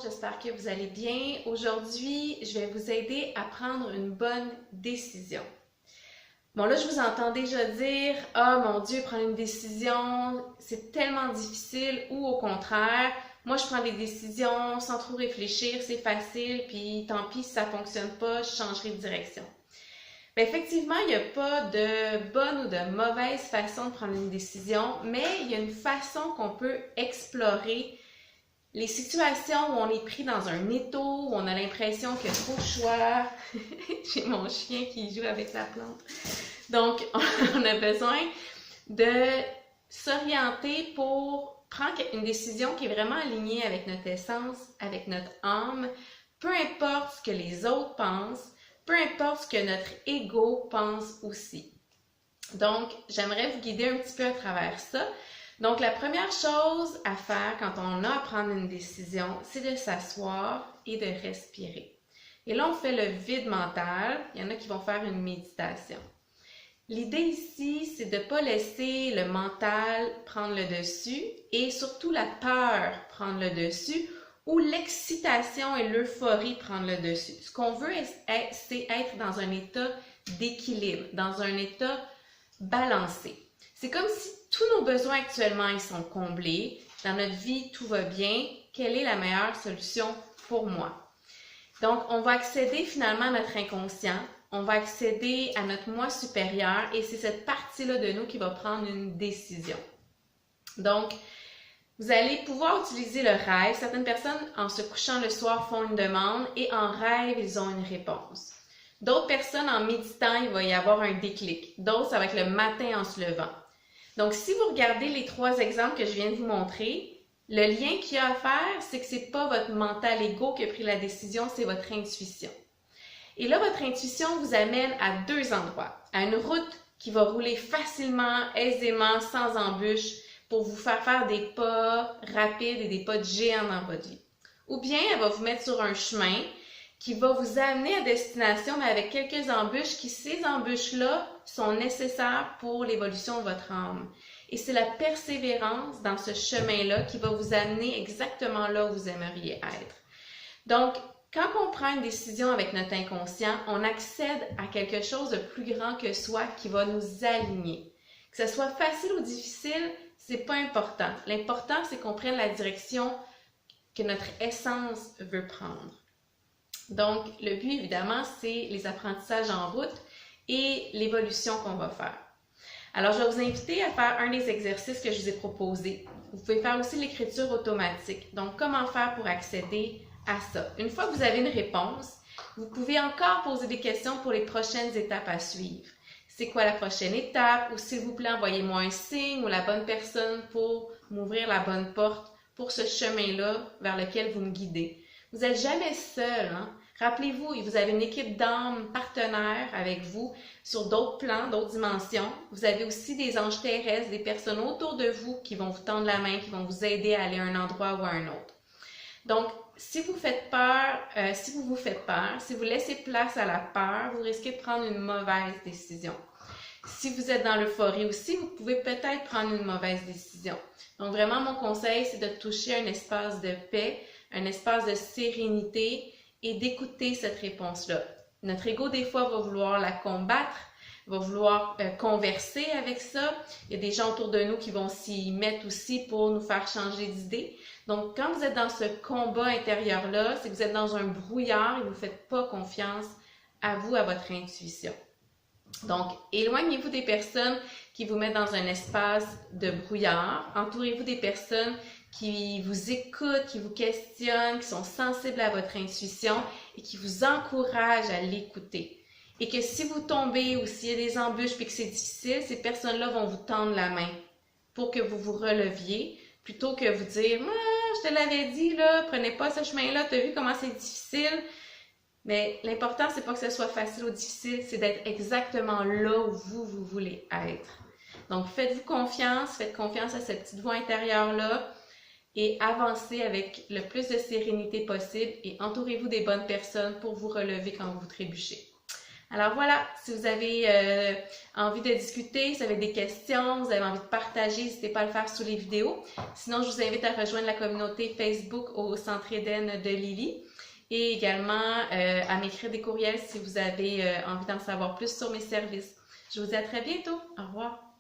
j'espère que vous allez bien. Aujourd'hui, je vais vous aider à prendre une bonne décision. Bon, là, je vous entends déjà dire « Ah, mon Dieu, prendre une décision, c'est tellement difficile » ou au contraire, « Moi, je prends des décisions sans trop réfléchir, c'est facile, puis tant pis si ça ne fonctionne pas, je changerai de direction. » Bien, effectivement, il n'y a pas de bonne ou de mauvaise façon de prendre une décision, mais il y a une façon qu'on peut explorer les situations où on est pris dans un étau, où on a l'impression qu'il y a trop de choix. J'ai mon chien qui joue avec la plante. Donc, on a besoin de s'orienter pour prendre une décision qui est vraiment alignée avec notre essence, avec notre âme, peu importe ce que les autres pensent, peu importe ce que notre ego pense aussi. Donc, j'aimerais vous guider un petit peu à travers ça. Donc, la première chose à faire quand on a à prendre une décision, c'est de s'asseoir et de respirer. Et là, on fait le vide mental. Il y en a qui vont faire une méditation. L'idée ici, c'est de ne pas laisser le mental prendre le dessus et surtout la peur prendre le dessus ou l'excitation et l'euphorie prendre le dessus. Ce qu'on veut, c'est être dans un état d'équilibre, dans un état balancé. C'est comme si tous nos besoins actuellement ils sont comblés. Dans notre vie, tout va bien. Quelle est la meilleure solution pour moi? Donc, on va accéder finalement à notre inconscient. On va accéder à notre moi supérieur et c'est cette partie-là de nous qui va prendre une décision. Donc, vous allez pouvoir utiliser le rêve. Certaines personnes, en se couchant le soir, font une demande et en rêve, ils ont une réponse. D'autres personnes, en méditant, il va y avoir un déclic. D'autres, ça va être le matin en se levant. Donc, si vous regardez les trois exemples que je viens de vous montrer, le lien qu'il y a à faire, c'est que ce n'est pas votre mental ego qui a pris la décision, c'est votre intuition. Et là, votre intuition vous amène à deux endroits. À une route qui va rouler facilement, aisément, sans embûches, pour vous faire des pas rapides et des pas de géant dans votre vie. Ou bien, elle va vous mettre sur un chemin qui va vous amener à destination, mais avec quelques embûches qui, ces embûches-là, sont nécessaires pour l'évolution de votre âme. Et c'est la persévérance dans ce chemin-là qui va vous amener exactement là où vous aimeriez être. Donc, quand on prend une décision avec notre inconscient, on accède à quelque chose de plus grand que soi qui va nous aligner. Que ce soit facile ou difficile, c'est pas important. L'important, c'est qu'on prenne la direction que notre essence veut prendre. Donc, le but, évidemment, c'est les apprentissages en route et l'évolution qu'on va faire. Alors, je vais vous inviter à faire un des exercices que je vous ai proposés. Vous pouvez faire aussi l'écriture automatique. Donc, comment faire pour accéder à ça? Une fois que vous avez une réponse, vous pouvez encore poser des questions pour les prochaines étapes à suivre. C'est quoi la prochaine étape? Ou s'il vous plaît, envoyez-moi un signe ou la bonne personne pour m'ouvrir la bonne porte pour ce chemin-là vers lequel vous me guidez. Vous n'êtes jamais seul, hein? Rappelez-vous, vous avez une équipe d'âmes partenaires avec vous sur d'autres plans, d'autres dimensions. Vous avez aussi des anges terrestres, des personnes autour de vous qui vont vous tendre la main, qui vont vous aider à aller à un endroit ou à un autre. Donc, si vous faites peur, si vous faites peur, si vous laissez place à la peur, vous risquez de prendre une mauvaise décision. Si vous êtes dans l'euphorie aussi, vous pouvez peut-être prendre une mauvaise décision. Donc, vraiment, mon conseil, c'est de toucher un espace de paix, un espace de sérénité et d'écouter cette réponse-là. Notre ego, des fois, va vouloir la combattre, va vouloir converser avec ça. Il y a des gens autour de nous qui vont s'y mettre aussi pour nous faire changer d'idée. Donc, quand vous êtes dans ce combat intérieur-là, c'est que vous êtes dans un brouillard et vous ne faites pas confiance à vous, à votre intuition. Donc, éloignez-vous des personnes qui vous mettent dans un espace de brouillard. Entourez-vous des personnes qui vous écoutent, qui vous questionnent, qui sont sensibles à votre intuition et qui vous encouragent à l'écouter. Et que si vous tombez ou s'il y a des embûches et que c'est difficile, ces personnes-là vont vous tendre la main pour que vous vous releviez, plutôt que vous dire « je te l'avais dit, là, prenez pas ce chemin-là, tu as vu comment c'est difficile. » Mais l'important, c'est pas que ce soit facile ou difficile, c'est d'être exactement là où vous voulez être. Donc, faites-vous confiance, faites confiance à cette petite voix intérieure-là et avancez avec le plus de sérénité possible et entourez-vous des bonnes personnes pour vous relever quand vous trébuchez. Alors voilà, si vous avez envie de discuter, si vous avez des questions, vous avez envie de partager, n'hésitez pas à le faire sous les vidéos. Sinon, je vous invite à rejoindre la communauté Facebook au Centre Eden de Lily et également à m'écrire des courriels si vous avez envie d'en savoir plus sur mes services. Je vous dis à très bientôt. Au revoir.